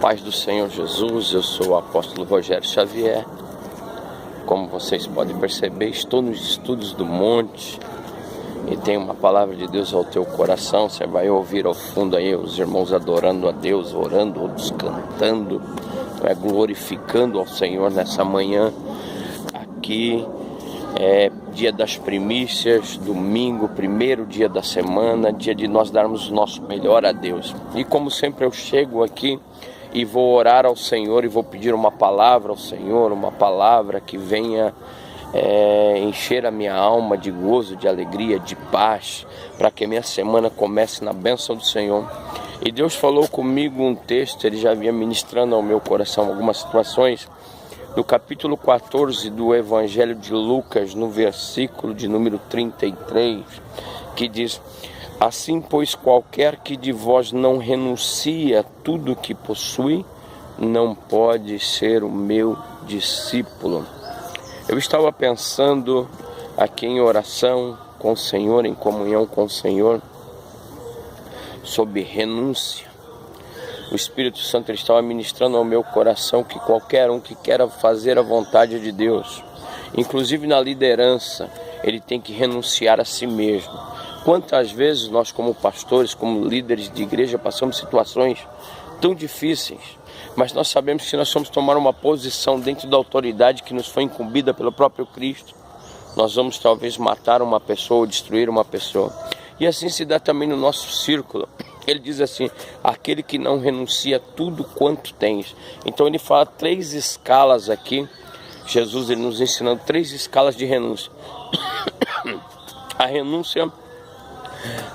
paz do Senhor Jesus, eu sou o apóstolo Rogério Xavier. Como vocês podem perceber, estou nos estudos do monte e tem uma palavra de Deus ao teu coração. Você vai ouvir ao fundo aí os irmãos adorando a Deus, orando, outros cantando, glorificando ao Senhor nessa manhã. Aqui é dia das primícias, domingo, primeiro dia da semana, dia de nós darmos o nosso melhor a Deus. E como sempre eu chego aqui e vou orar ao Senhor e vou pedir uma palavra ao Senhor, uma palavra que venha encher a minha alma de gozo, de alegria, de paz, para que a minha semana comece na bênção do Senhor. E Deus falou comigo um texto, Ele já vinha ministrando ao meu coração algumas situações, no capítulo 14 do Evangelho de Lucas, no versículo de número 33, que diz: assim, pois, qualquer que de vós não renuncia a tudo que possui, não pode ser o meu discípulo. Eu estava pensando aqui em oração com o Senhor, em comunhão com o Senhor, sobre renúncia. O Espírito Santo estava ministrando ao meu coração que qualquer um que queira fazer a vontade de Deus, inclusive na liderança, ele tem que renunciar a si mesmo. Quantas vezes nós, como pastores, como líderes de igreja, passamos situações tão difíceis, mas nós sabemos que se nós vamos tomar uma posição dentro da autoridade que nos foi incumbida pelo próprio Cristo, nós vamos talvez matar uma pessoa ou destruir uma pessoa. E assim se dá também no nosso círculo. Ele diz assim: aquele que não renuncia tudo quanto tens. Então ele fala 3 escalas aqui. Jesus, ele nos ensinando 3 escalas de renúncia. A renúncia,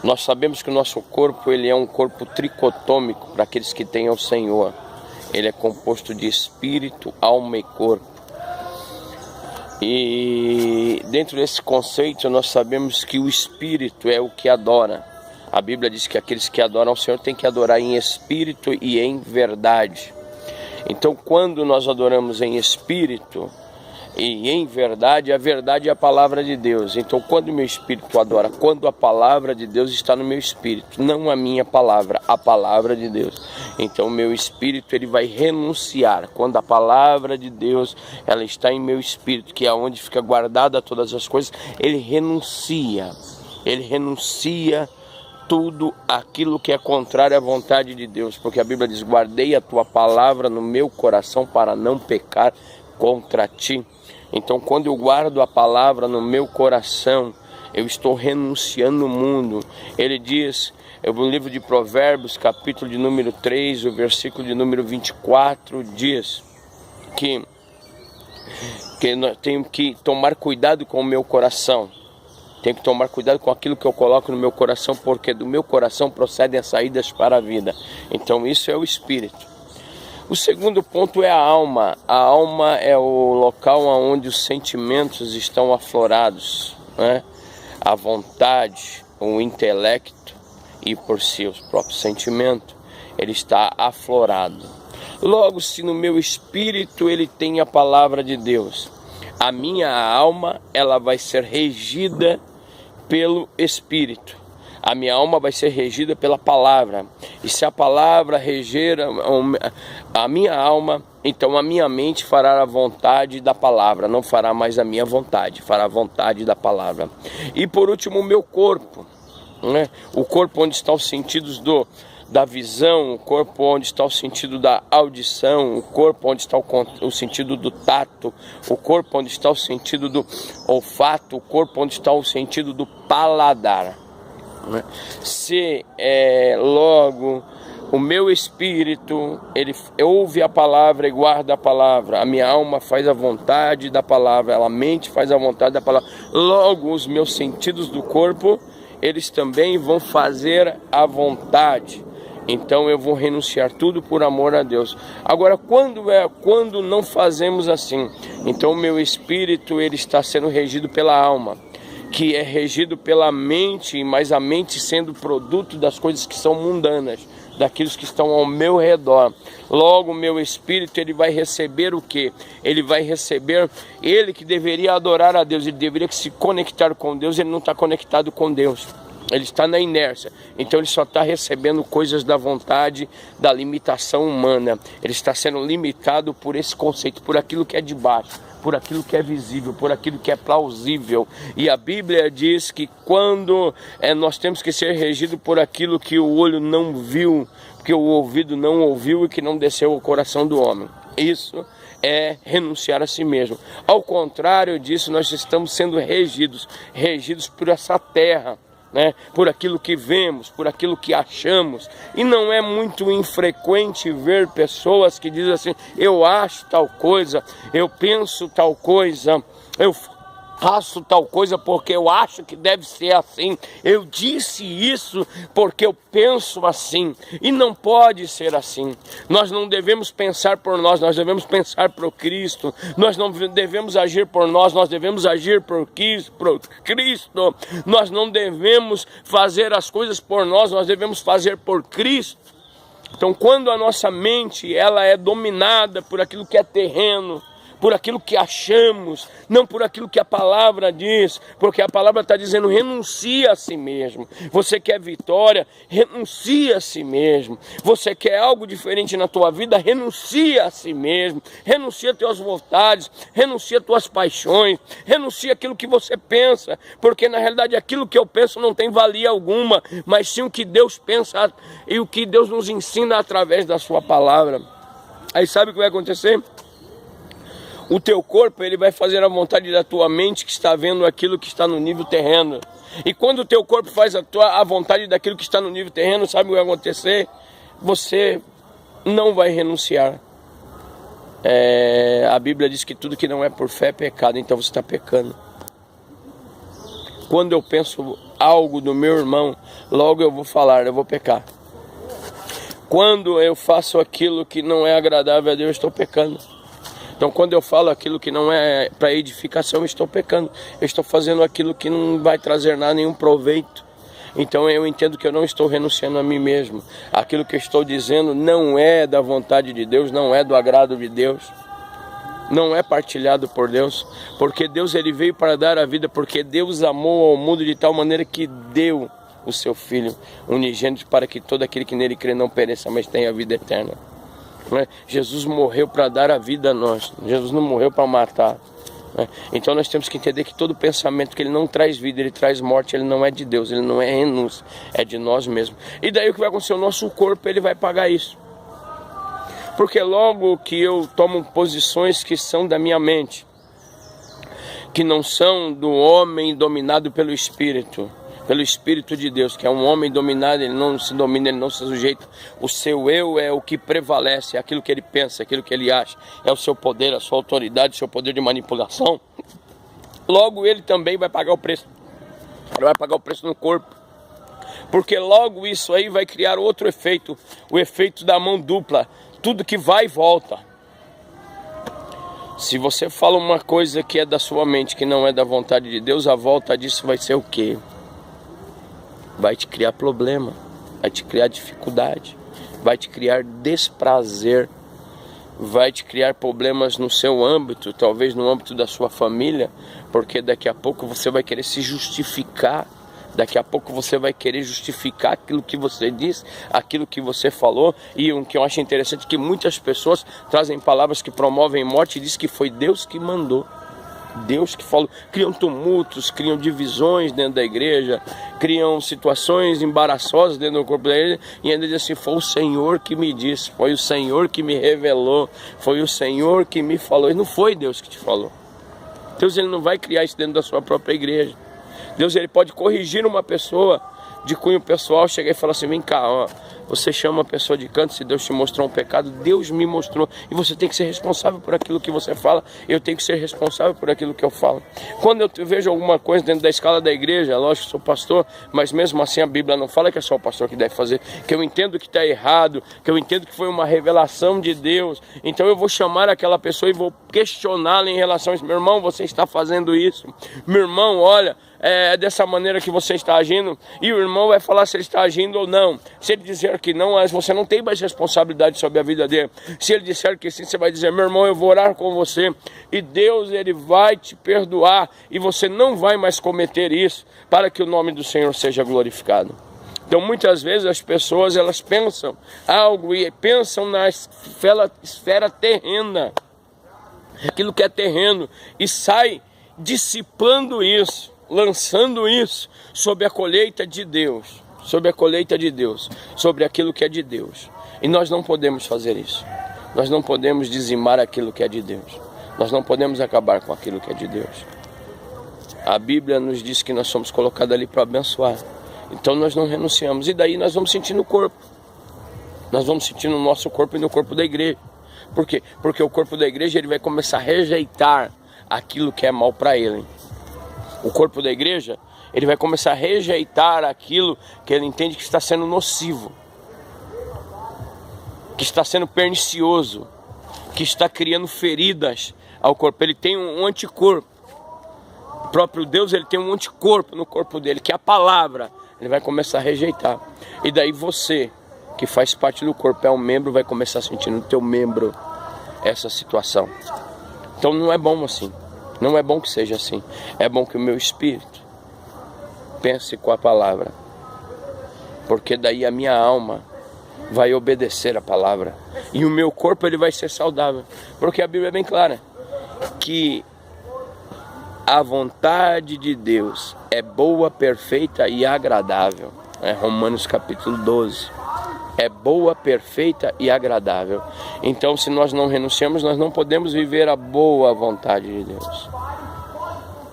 nós sabemos que o nosso corpo, ele é um corpo tricotômico para aqueles que têm ao Senhor. Ele é composto de espírito, alma e corpo. E dentro desse conceito nós sabemos que o espírito é o que adora. A Bíblia diz que aqueles que adoram ao Senhor têm que adorar em espírito e em verdade. Então, quando nós adoramos em espírito e em verdade, a verdade é a palavra de Deus. Então, quando o meu espírito adora, quando a palavra de Deus está no meu espírito, não a minha palavra, a palavra de Deus. Então, o meu espírito, ele vai renunciar. Quando a palavra de Deus, ela está em meu espírito, que é onde fica guardada todas as coisas, ele renuncia tudo aquilo que é contrário à vontade de Deus, porque a Bíblia diz: guardei a tua palavra no meu coração para não pecar contra ti. Então, quando eu guardo a palavra no meu coração, eu estou renunciando o mundo. Ele diz, no livro de Provérbios, capítulo de número 3, o versículo de número 24, diz que eu tenho que tomar cuidado com o meu coração. Tenho que tomar cuidado com aquilo que eu coloco no meu coração, porque do meu coração procedem as saídas para a vida. Então isso é o espírito. O segundo ponto é a alma. A alma é o local onde os sentimentos estão aflorados, né? A vontade, o intelecto e por si os próprios sentimentos, ele está aflorado. Logo, se no meu espírito ele tem a palavra de Deus, a minha alma, ela vai ser regida pelo Espírito. A minha alma vai ser regida pela palavra. E se a palavra reger a minha alma, então a minha mente fará a vontade da palavra, não fará mais a minha vontade, fará a vontade da palavra. E por último, o meu corpo, né? O corpo onde estão os sentidos da visão, o corpo onde está o sentido da audição, o corpo onde está o sentido do tato, o corpo onde está o sentido do olfato, o corpo onde está o sentido do paladar. Se logo o meu espírito, ele ouve a palavra e guarda a palavra, a minha alma faz a vontade da palavra, a mente faz a vontade da palavra, logo os meus sentidos do corpo, eles também vão fazer a vontade. Então eu vou renunciar tudo por amor a Deus. Agora, quando não fazemos assim, então o meu espírito, ele está sendo regido pela alma, que é regido pela mente, mas a mente sendo produto das coisas que são mundanas, daqueles que estão ao meu redor. Logo o meu espírito, ele vai receber o quê? Ele vai receber, ele que deveria adorar a Deus, ele deveria se conectar com Deus, ele não está conectado com Deus. Ele está na inércia, então ele só está recebendo coisas da vontade, da limitação humana. Ele está sendo limitado por esse conceito, por aquilo que é de baixo, por aquilo que é visível, por aquilo que é plausível. E a Bíblia diz que quando nós temos que ser regidos por aquilo que o olho não viu, que o ouvido não ouviu e que não desceu ao coração do homem. Isso é renunciar a si mesmo. Ao contrário disso, nós estamos sendo regidos por essa terra, né? Por aquilo que vemos, por aquilo que achamos. E não é muito infrequente ver pessoas que dizem assim: eu acho tal coisa, eu penso tal coisa, eu faço tal coisa porque eu acho que deve ser assim, eu disse isso porque eu penso assim. E não pode ser assim. Nós não devemos pensar por nós devemos pensar por Cristo. Nós não devemos agir por nós devemos agir por Cristo. Nós não devemos fazer as coisas por nós devemos fazer por Cristo. Então, quando a nossa mente ela é dominada por aquilo que é terreno, por aquilo que achamos, não por aquilo que a palavra diz, porque a palavra está dizendo: renuncia a si mesmo. Você quer vitória? Renuncia a si mesmo. Você quer algo diferente na tua vida? Renuncia a si mesmo. Renuncia a tuas vontades, renuncia a tuas paixões, renuncia aquilo que você pensa, porque na realidade aquilo que eu penso não tem valia alguma, mas sim o que Deus pensa e o que Deus nos ensina através da sua palavra. Aí sabe o que vai acontecer? O teu corpo ele vai fazer a vontade da tua mente, que está vendo aquilo que está no nível terreno. E quando o teu corpo faz a vontade daquilo que está no nível terreno, sabe o que vai acontecer? Você não vai renunciar. A Bíblia diz que tudo que não é por fé é pecado, então você está pecando. Quando eu penso algo do meu irmão, logo eu vou falar, eu vou pecar. Quando eu faço aquilo que não é agradável a Deus, eu estou pecando. Então, quando eu falo aquilo que não é para edificação, eu estou pecando. Eu estou fazendo aquilo que não vai trazer nada, nenhum proveito. Então, eu entendo que eu não estou renunciando a mim mesmo. Aquilo que eu estou dizendo não é da vontade de Deus, não é do agrado de Deus. Não é partilhado por Deus. Porque Deus ele veio para dar a vida, porque Deus amou ao mundo de tal maneira que deu o seu Filho unigênito para que todo aquele que nele crê não pereça, mas tenha a vida eterna. Jesus morreu para dar a vida a nós. Jesus não morreu para matar. Então nós temos que entender que todo pensamento que ele não traz vida, ele traz morte, ele não é de Deus, ele não é renúncia, é de nós mesmos. E daí o que vai acontecer? O nosso corpo ele vai pagar isso. Porque logo que eu tomo posições que são da minha mente, que não são do homem dominado pelo Espírito de Deus, que é um homem dominado, ele não se domina, ele não se sujeita. O seu eu é o que prevalece, é aquilo que ele pensa, aquilo que ele acha, é o seu poder, a sua autoridade, o seu poder de manipulação. Logo ele também vai pagar o preço. Ele vai pagar o preço no corpo. Porque logo isso aí vai criar outro efeito, o efeito da mão dupla, tudo que vai e volta. Se você fala uma coisa que é da sua mente, que não é da vontade de Deus, a volta disso vai ser o quê? Vai te criar problema, vai te criar dificuldade, vai te criar desprazer, vai te criar problemas no seu âmbito, talvez no âmbito da sua família, porque daqui a pouco você vai querer se justificar, daqui a pouco você vai querer justificar aquilo que você disse, aquilo que você falou. E o que eu acho interessante é que muitas pessoas trazem palavras que promovem morte e diz que foi Deus que mandou. Deus que falou, criam tumultos, criam divisões dentro da igreja, criam situações embaraçosas dentro do corpo da igreja, e ainda diz assim: foi o Senhor que me disse, foi o Senhor que me revelou, foi o Senhor que me falou. E não foi Deus que te falou. Deus ele não vai criar isso dentro da sua própria igreja. Deus ele pode corrigir uma pessoa de cunho pessoal, chegar e falar assim: vem cá, ó, você chama a pessoa de canto, se Deus te mostrou um pecado, Deus me mostrou, e você tem que ser responsável por aquilo que você fala, eu tenho que ser responsável por aquilo que eu falo. Quando eu vejo alguma coisa dentro da escala da igreja, lógico que sou pastor, mas mesmo assim a Bíblia não fala que é só o pastor que deve fazer, que eu entendo que está errado, que eu entendo que foi uma revelação de Deus, então eu vou chamar aquela pessoa e vou questioná-la em relação a isso. Meu irmão, você está fazendo isso. Meu irmão, olha, é dessa maneira que você está agindo, e o irmão vai falar se ele está agindo ou não. Se ele dizer que não, você não tem mais responsabilidade sobre a vida dele. Se ele disser que sim, você vai dizer: meu irmão, eu vou orar com você, e Deus, ele vai te perdoar, e você não vai mais cometer isso, para que o nome do Senhor seja glorificado. Então muitas vezes as pessoas, elas pensam algo e pensam na esfera terrena, aquilo que é terreno, e sai dissipando isso, lançando isso sobre a colheita de Deus, sobre a colheita de Deus, sobre aquilo que é de Deus. E nós não podemos fazer isso. Nós não podemos dizimar aquilo que é de Deus. Nós não podemos acabar com aquilo que é de Deus. A Bíblia nos diz que nós somos colocados ali para abençoar. Então nós não renunciamos. E daí nós vamos sentir no corpo. Nós vamos sentir no nosso corpo e no corpo da igreja. Por quê? Porque o corpo da igreja, ele vai começar a rejeitar aquilo que é mal para ele. O corpo da igreja, ele vai começar a rejeitar aquilo que ele entende que está sendo nocivo, que está sendo pernicioso, que está criando feridas ao corpo. Ele tem um anticorpo. O próprio Deus, ele tem um anticorpo no corpo dele, que é a palavra. Ele vai começar a rejeitar. E daí você, que faz parte do corpo, é um membro, vai começar a sentir no teu membro essa situação. Então não é bom assim. Não é bom que seja assim. É bom que o meu espírito pense com a palavra. Porque daí a minha alma vai obedecer a palavra. E o meu corpo, ele vai ser saudável. Porque a Bíblia é bem clara que a vontade de Deus é boa, perfeita e agradável. É Romanos capítulo 12. É boa, perfeita e agradável. Então, se nós não renunciamos, nós não podemos viver a boa vontade de Deus.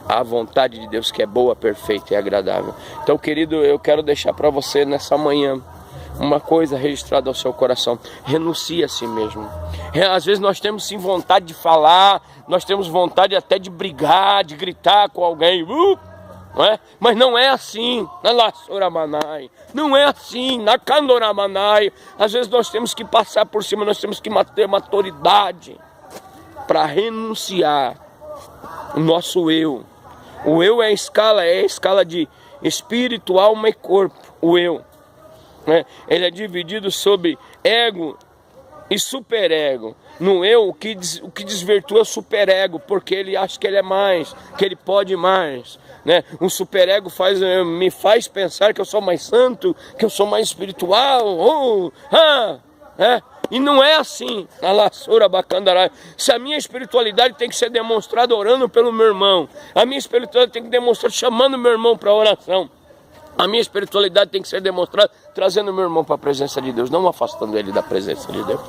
A vontade de Deus que é boa, perfeita e agradável. Então, querido, eu quero deixar para você nessa manhã uma coisa registrada ao seu coração: renuncie a si mesmo. Às vezes nós temos sim vontade de falar, nós temos vontade até de brigar, de gritar com alguém, não é? Mas não é assim, na Lassoramanai, não é assim, na Candoramanai. Às vezes nós temos que passar por cima, nós temos que ter maturidade para renunciar o nosso eu. O eu é a escala de espírito, alma e corpo, o eu. Ele é dividido sobre ego e superego. No eu, o que desvirtua é o superego, porque ele acha que ele é mais, que ele pode mais, né? Um superego me faz pensar que eu sou mais santo, que eu sou mais espiritual, e não é assim. Se a minha espiritualidade tem que ser demonstrada orando pelo meu irmão, a minha espiritualidade tem que demonstrar chamando meu irmão para oração, a minha espiritualidade tem que ser demonstrada trazendo meu irmão para a presença de Deus, não afastando ele da presença de Deus.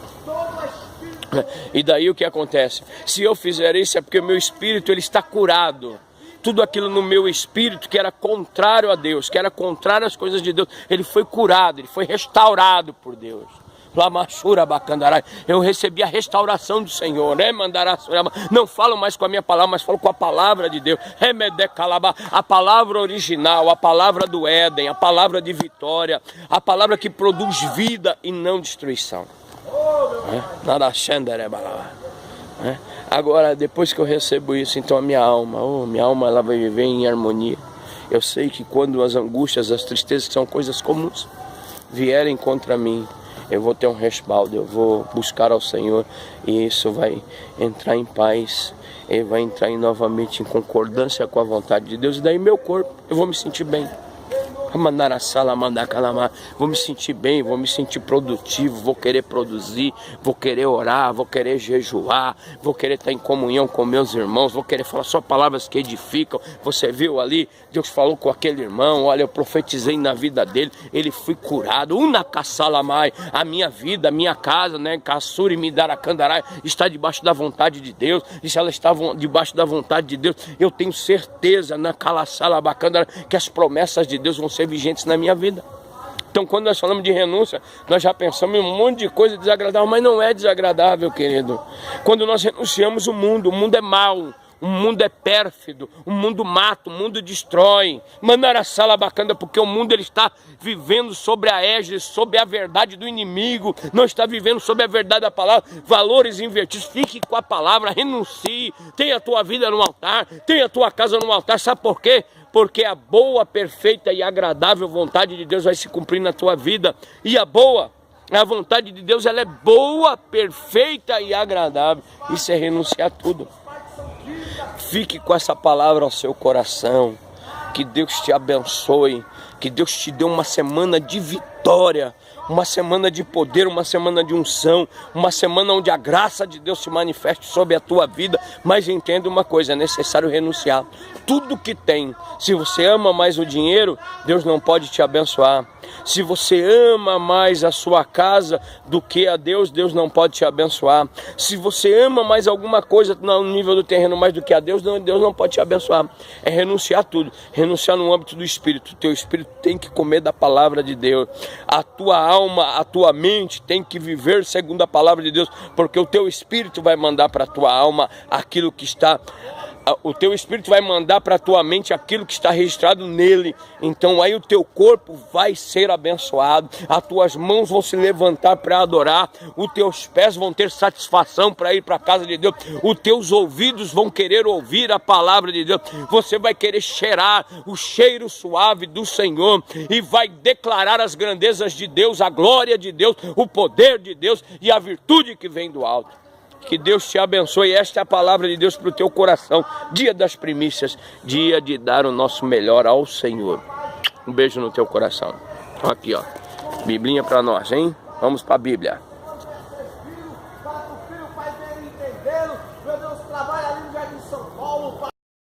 E daí o que acontece? Se eu fizer isso é porque o meu espírito, ele está curado. Tudo aquilo no meu espírito que era contrário a Deus, que era contrário às coisas de Deus, ele foi curado, ele foi restaurado por Deus. Eu recebi a restauração do Senhor, né? Não falo mais com a minha palavra, mas falo com a palavra de Deus. A palavra original, a palavra do Éden, a palavra de vitória, a palavra que produz vida e não destruição. Agora, depois que eu recebo isso, então a minha alma ela vai viver em harmonia. Eu sei que quando as angústias, as tristezas, que são coisas comuns, vierem contra mim, eu vou ter um respaldo, eu vou buscar ao Senhor, e isso vai entrar em paz, ele vai entrar novamente em concordância com a vontade de Deus, e daí meu corpo, eu vou me sentir bem. Vou me sentir bem, vou me sentir produtivo, vou querer produzir, vou querer orar, vou querer jejuar, vou querer estar em comunhão com meus irmãos, vou querer falar só palavras que edificam. Você viu ali, Deus falou com aquele irmão, olha, eu profetizei na vida dele, ele foi curado. A minha vida, a minha casa, né, Kassuri Midarakandarai, está debaixo da vontade de Deus, e se ela está debaixo da vontade de Deus, eu tenho certeza na Kalassalabakandara que as promessas de Deus vão ser vigentes na minha vida. Então, quando nós falamos de renúncia, nós já pensamos em um monte de coisa desagradável, mas não é desagradável, querido. Quando nós renunciamos o mundo é mau, o mundo é pérfido, o mundo mata, o mundo destrói. Mandarassalabacanda, porque o mundo ele está vivendo sobre a égide, sobre a verdade do inimigo, não está vivendo sobre a verdade da palavra, valores invertidos. Fique com a palavra, renuncie, tenha a tua vida no altar, tenha a tua casa no altar. Sabe por quê? porque a boa, perfeita e agradável vontade de Deus vai se cumprir na tua vida. E a vontade de Deus, ela é boa, perfeita e agradável. Isso é renunciar a tudo. Fique com essa palavra ao seu coração. Que Deus te abençoe. Que Deus te dê uma semana de vitória, uma semana de poder, uma semana de unção, uma semana onde a graça de Deus se manifeste sobre a tua vida. Mas entenda uma coisa, é necessário renunciar tudo que tem. Se você ama mais o dinheiro, Deus não pode te abençoar. Se você ama mais a sua casa do que a Deus, Deus não pode te abençoar. Se você ama mais alguma coisa no nível do terreno mais do que a Deus, Deus não pode te abençoar. É renunciar tudo, renunciar no âmbito do Espírito. O teu Espírito tem que comer da palavra de Deus. A tua alma, a tua mente tem que viver segundo a palavra de Deus, porque o teu Espírito vai mandar para a tua alma aquilo que está... O teu Espírito vai mandar para a tua mente aquilo que está registrado nele. Então aí o teu corpo vai ser abençoado. As tuas mãos vão se levantar para adorar. Os teus pés vão ter satisfação para ir para a casa de Deus. Os teus ouvidos vão querer ouvir a palavra de Deus. Você vai querer cheirar o cheiro suave do Senhor. E vai declarar as grandezas de Deus, a glória de Deus, o poder de Deus e a virtude que vem do alto. Que Deus te abençoe. Esta é a palavra de Deus para o teu coração. Dia das primícias, dia de dar o nosso melhor ao Senhor. Um beijo no teu coração. Aqui, ó, Biblinha para nós, hein? Vamos para a Bíblia.